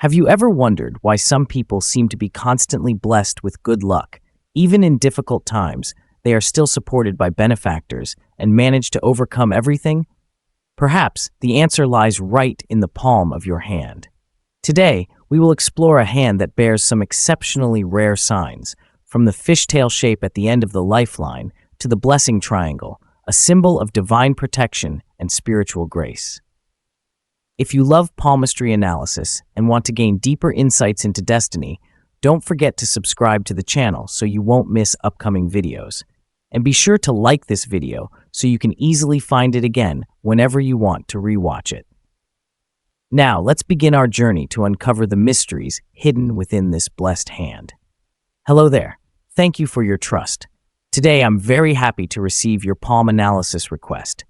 Have you ever wondered why some people seem to be constantly blessed with good luck? Even in difficult times, they are still supported by benefactors and manage to overcome everything? Perhaps the answer lies right in the palm of your hand. Today, we will explore a hand that bears some exceptionally rare signs, from the fishtail shape at the end of the lifeline to the blessing triangle, a symbol of divine protection and spiritual grace. If you love palmistry analysis and want to gain deeper insights into destiny, don't forget to subscribe to the channel so you won't miss upcoming videos. And be sure to like this video so you can easily find it again whenever you want to rewatch it. Now, let's begin our journey to uncover the mysteries hidden within this blessed hand. Hello there. Thank you for your trust. Today, I'm very happy to receive your palm analysis request.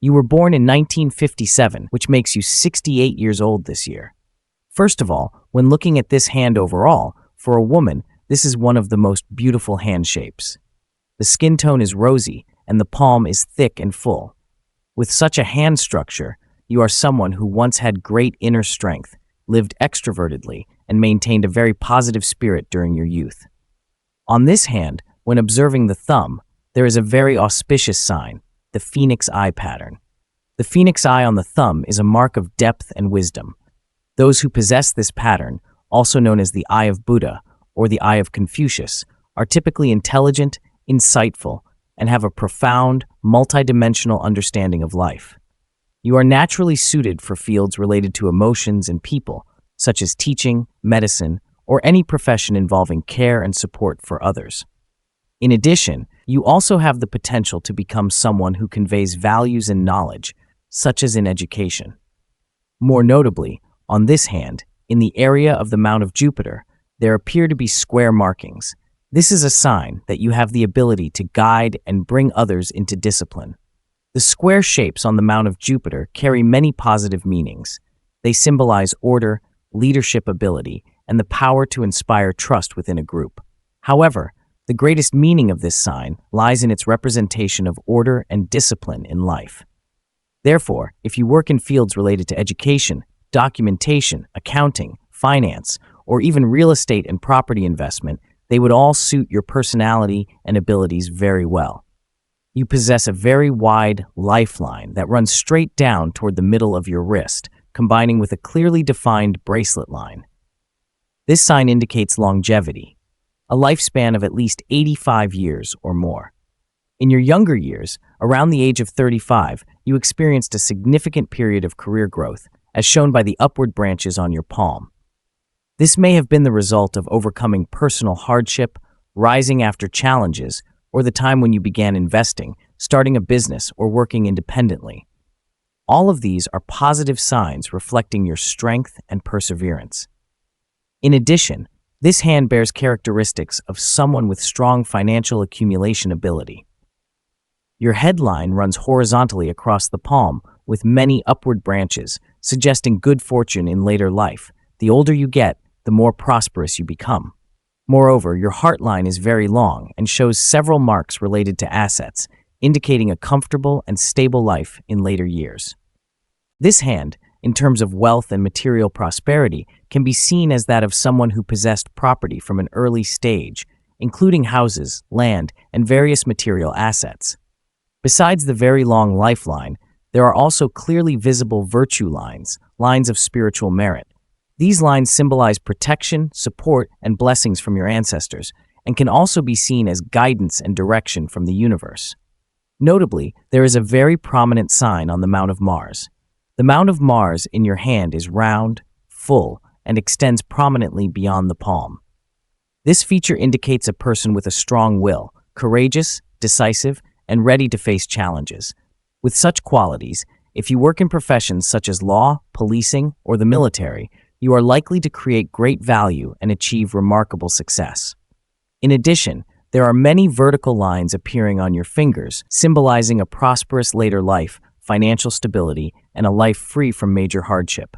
You were born in 1957, which makes you 68 years old this year. First of all, when looking at this hand overall, for a woman, this is one of the most beautiful hand shapes. The skin tone is rosy, and the palm is thick and full. With such a hand structure, you are someone who once had great inner strength, lived extrovertedly, and maintained a very positive spirit during your youth. On this hand, when observing the thumb, there is a very auspicious sign, the phoenix eye pattern. The phoenix eye on the thumb is a mark of depth and wisdom. Those who possess this pattern, also known as the eye of Buddha or the eye of Confucius, are typically intelligent, insightful, and have a profound, multidimensional understanding of life. You are naturally suited for fields related to emotions and people, such as teaching, medicine, or any profession involving care and support for others. In addition, you also have the potential to become someone who conveys values and knowledge, such as in education. More notably, on this hand, in the area of the Mount of Jupiter, there appear to be square markings. This is a sign that you have the ability to guide and bring others into discipline. The square shapes on the Mount of Jupiter carry many positive meanings. They symbolize order, leadership ability, and the power to inspire trust within a group. However, the greatest meaning of this sign lies in its representation of order and discipline in life. Therefore, if you work in fields related to education, documentation, accounting, finance, or even real estate and property investment, they would all suit your personality and abilities very well. You possess a very wide lifeline that runs straight down toward the middle of your wrist, combining with a clearly defined bracelet line. This sign indicates longevity, a lifespan of at least 85 years or more. In your younger years, around the age of 35, you experienced a significant period of career growth, as shown by the upward branches on your palm. This may have been the result of overcoming personal hardship, rising after challenges, or the time when you began investing, starting a business, or working independently. All of these are positive signs reflecting your strength and perseverance. In addition, this hand bears characteristics of someone with strong financial accumulation ability. Your headline runs horizontally across the palm with many upward branches, suggesting good fortune in later life. The older you get, the more prosperous you become. Moreover, your heart line is very long and shows several marks related to assets, indicating a comfortable and stable life in later years. This hand, in terms of wealth and material prosperity, can be seen as that of someone who possessed property from an early stage, including houses, land, and various material assets. Besides the very long lifeline, there are also clearly visible virtue lines, lines of spiritual merit. These lines symbolize protection, support, and blessings from your ancestors, and can also be seen as guidance and direction from the universe. Notably, there is a very prominent sign on the Mount of Mars. The Mount of Mars in your hand is round, full, and extends prominently beyond the palm. This feature indicates a person with a strong will, courageous, decisive, and ready to face challenges. With such qualities, if you work in professions such as law, policing, or the military, you are likely to create great value and achieve remarkable success. In addition, there are many vertical lines appearing on your fingers, symbolizing a prosperous later life, financial stability, and a life free from major hardship.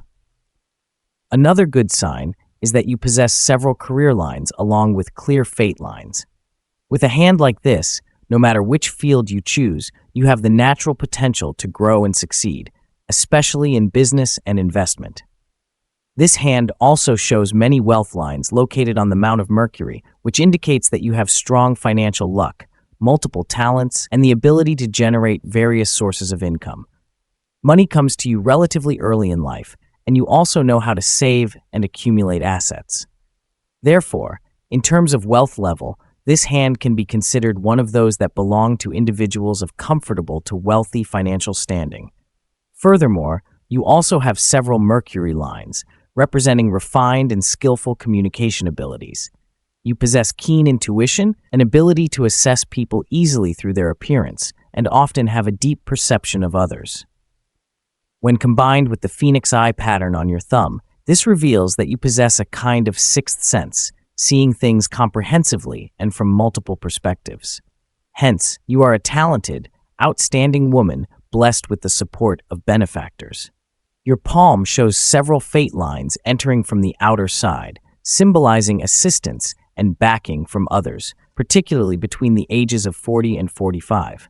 Another good sign is that you possess several career lines along with clear fate lines. With a hand like this, no matter which field you choose, you have the natural potential to grow and succeed, especially in business and investment. This hand also shows many wealth lines located on the Mount of Mercury, which indicates that you have strong financial luck, multiple talents, and the ability to generate various sources of income. Money comes to you relatively early in life, and you also know how to save and accumulate assets. Therefore, in terms of wealth level, this hand can be considered one of those that belong to individuals of comfortable to wealthy financial standing. Furthermore, you also have several Mercury lines, representing refined and skillful communication abilities. You possess keen intuition, an ability to assess people easily through their appearance, and often have a deep perception of others. When combined with the phoenix eye pattern on your thumb, this reveals that you possess a kind of sixth sense, seeing things comprehensively and from multiple perspectives. Hence, you are a talented, outstanding woman blessed with the support of benefactors. Your palm shows several fate lines entering from the outer side, symbolizing assistance and backing from others, particularly between the ages of 40 and 45.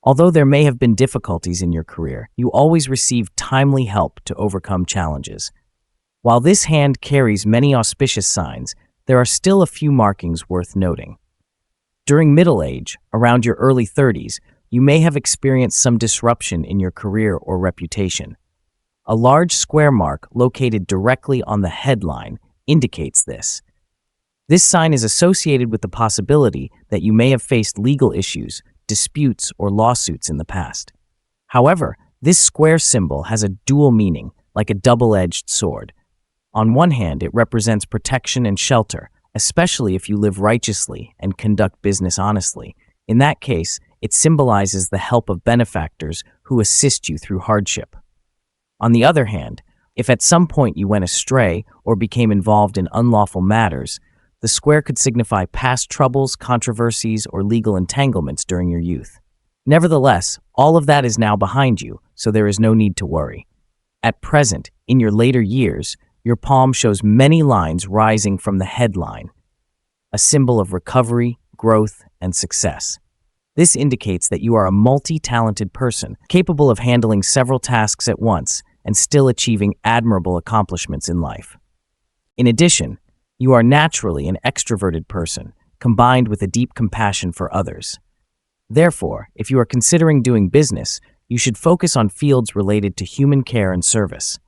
Although there may have been difficulties in your career, you always receive timely help to overcome challenges. While this hand carries many auspicious signs, there are still a few markings worth noting. During middle age, around your early 30s, you may have experienced some disruption in your career or reputation. A large square mark located directly on the headline indicates this. This sign is associated with the possibility that you may have faced legal issues, disputes, or lawsuits in the past. However, this square symbol has a dual meaning, like a double-edged sword. On one hand, it represents protection and shelter, especially if you live righteously and conduct business honestly. In that case, it symbolizes the help of benefactors who assist you through hardship. On the other hand, if at some point you went astray or became involved in unlawful matters, the square could signify past troubles, controversies, or legal entanglements during your youth. Nevertheless, all of that is now behind you, so there is no need to worry. At present, in your later years, your palm shows many lines rising from the headline, a symbol of recovery, growth, and success. This indicates that you are a multi-talented person, capable of handling several tasks at once and still achieving admirable accomplishments in life. In addition, you are naturally an extroverted person, combined with a deep compassion for others. Therefore, if you are considering doing business, you should focus on fields related to human care and service.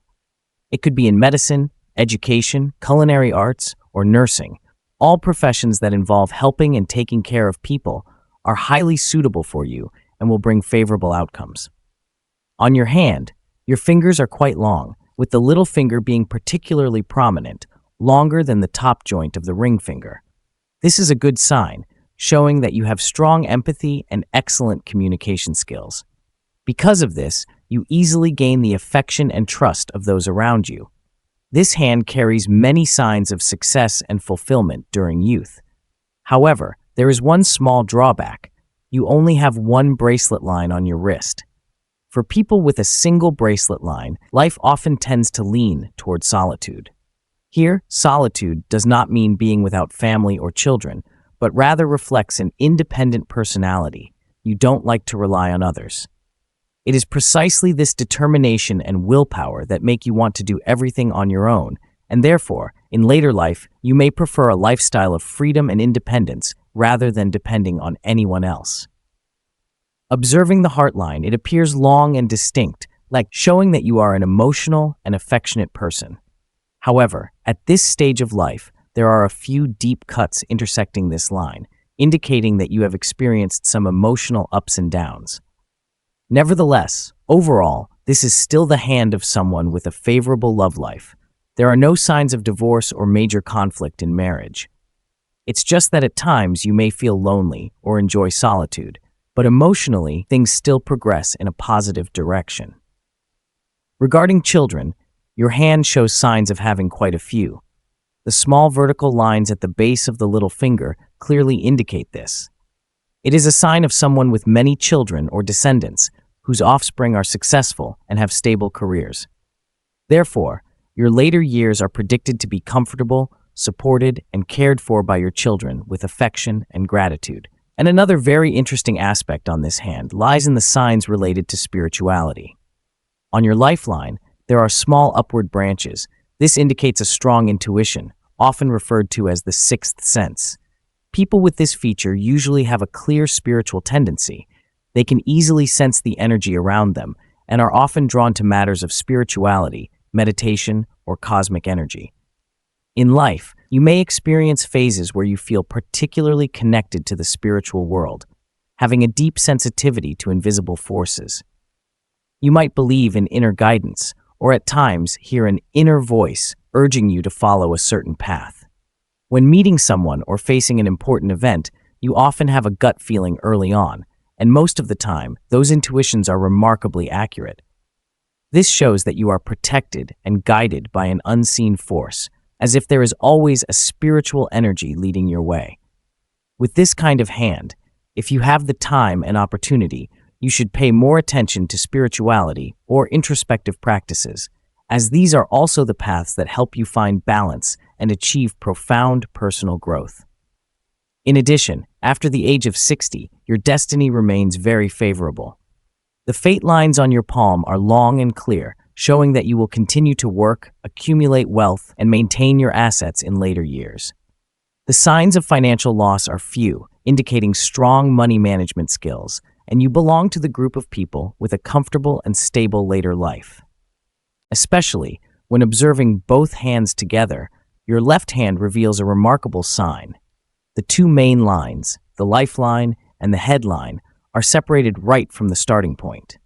It could be in medicine, education, culinary arts, or nursing. All professions that involve helping and taking care of people are highly suitable for you and will bring favorable outcomes. On your hand, your fingers are quite long, with the little finger being particularly prominent, longer than the top joint of the ring finger. This is a good sign, showing that you have strong empathy and excellent communication skills. Because of this, you easily gain the affection and trust of those around you. This hand carries many signs of success and fulfillment during youth. However, there is one small drawback. You only have one bracelet line on your wrist. For people with a single bracelet line, life often tends to lean toward solitude. Here, solitude does not mean being without family or children, but rather reflects an independent personality. You don't like to rely on others. It is precisely this determination and willpower that make you want to do everything on your own, and therefore, in later life, you may prefer a lifestyle of freedom and independence rather than depending on anyone else. Observing the heart line, it appears long and distinct, like showing that you are an emotional and affectionate person. However, at this stage of life, there are a few deep cuts intersecting this line, indicating that you have experienced some emotional ups and downs. Nevertheless, overall, this is still the hand of someone with a favorable love life. There are no signs of divorce or major conflict in marriage. It's just that at times you may feel lonely or enjoy solitude, but emotionally, things still progress in a positive direction. Regarding children, your hand shows signs of having quite a few. The small vertical lines at the base of the little finger clearly indicate this. It is a sign of someone with many children or descendants whose offspring are successful and have stable careers. Therefore, your later years are predicted to be comfortable, supported, and cared for by your children with affection and gratitude. And another very interesting aspect on this hand lies in the signs related to spirituality. On your lifeline, there are small upward branches, This indicates a strong intuition, often referred to as the sixth sense. People with this feature usually have a clear spiritual tendency. They can easily sense the energy around them and are often drawn to matters of spirituality, meditation, or cosmic energy. In life, you may experience phases where you feel particularly connected to the spiritual world, having a deep sensitivity to invisible forces. You might believe in inner guidance, or at times hear an inner voice urging you to follow a certain path. When meeting someone or facing an important event, you often have a gut feeling early on, and most of the time, those intuitions are remarkably accurate. This shows that you are protected and guided by an unseen force, as if there is always a spiritual energy leading your way. With this kind of hand, if you have the time and opportunity, you should pay more attention to spirituality or introspective practices, as these are also the paths that help you find balance and achieve profound personal growth. In addition, after the age of 60, your destiny remains very favorable. The fate lines on your palm are long and clear, showing that you will continue to work, accumulate wealth, and maintain your assets in later years. The signs of financial loss are few, indicating strong money management skills, and you belong to the group of people with a comfortable and stable later life. Especially when observing both hands together, your left hand reveals a remarkable sign. The two main lines, the lifeline and the headline, are separated right from the starting point.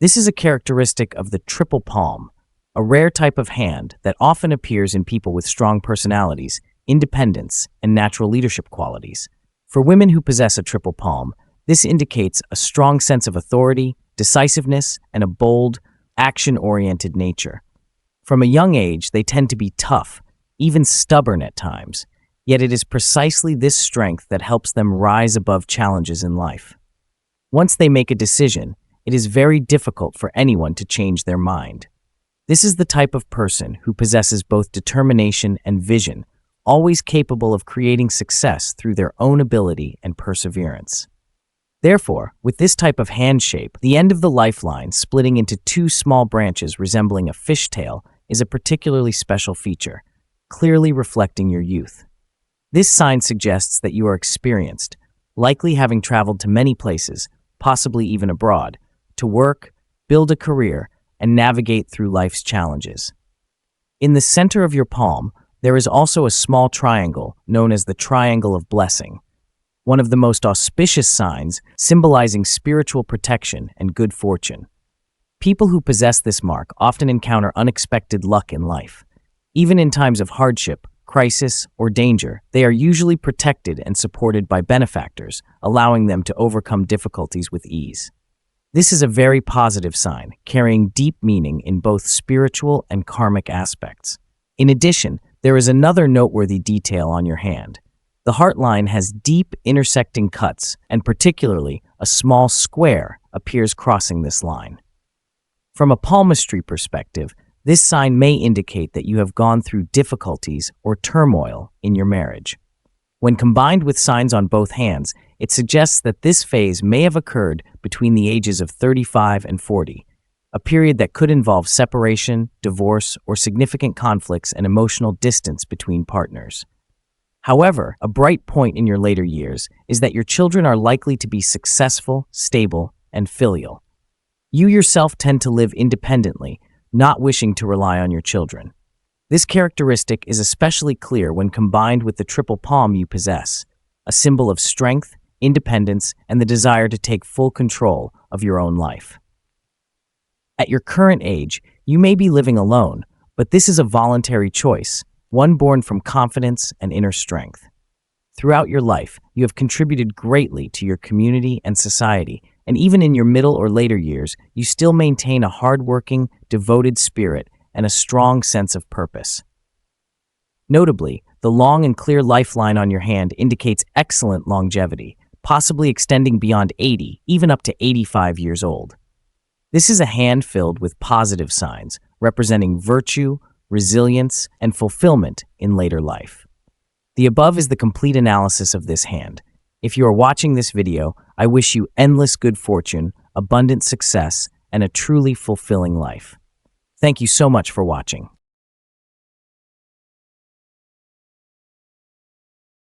This is a characteristic of the triple palm, a rare type of hand that often appears in people with strong personalities, independence, and natural leadership qualities. For women who possess a triple palm, this indicates a strong sense of authority, decisiveness, and a bold, action-oriented nature. From a young age, they tend to be tough, even stubborn at times, yet it is precisely this strength that helps them rise above challenges in life. Once they make a decision, it is very difficult for anyone to change their mind. This is the type of person who possesses both determination and vision, always capable of creating success through their own ability and perseverance. Therefore, with this type of hand shape, the end of the lifeline splitting into two small branches resembling a fishtail is a particularly special feature, clearly reflecting your youth. This sign suggests that you are experienced, likely having traveled to many places, possibly even abroad, to work, build a career, and navigate through life's challenges. In the center of your palm, there is also a small triangle known as the Triangle of Blessing, one of the most auspicious signs symbolizing spiritual protection and good fortune. People who possess this mark often encounter unexpected luck in life. Even in times of hardship, crisis, or danger, they are usually protected and supported by benefactors, allowing them to overcome difficulties with ease. This is a very positive sign, carrying deep meaning in both spiritual and karmic aspects. In addition, there is another noteworthy detail on your hand. The heart line has deep intersecting cuts, and particularly a small square appears crossing this line. From a palmistry perspective, this sign may indicate that you have gone through difficulties or turmoil in your marriage. When combined with signs on both hands, it suggests that this phase may have occurred between the ages of 35 and 40, a period that could involve separation, divorce, or significant conflicts and emotional distance between partners. However, a bright point in your later years is that your children are likely to be successful, stable, and filial. You yourself tend to live independently, not wishing to rely on your children. This characteristic is especially clear when combined with the triple palm you possess, a symbol of strength, independence, and the desire to take full control of your own life. At your current age, you may be living alone, but this is a voluntary choice, one born from confidence and inner strength. Throughout your life, you have contributed greatly to your community and society, and even in your middle or later years, you still maintain a hardworking, devoted spirit and a strong sense of purpose. Notably, the long and clear lifeline on your hand indicates excellent longevity, possibly extending beyond 80, even up to 85 years old. This is a hand filled with positive signs, representing virtue, resilience, and fulfillment in later life. The above is the complete analysis of this hand. If you are watching this video, I wish you endless good fortune, abundant success, and a truly fulfilling life. Thank you so much for watching.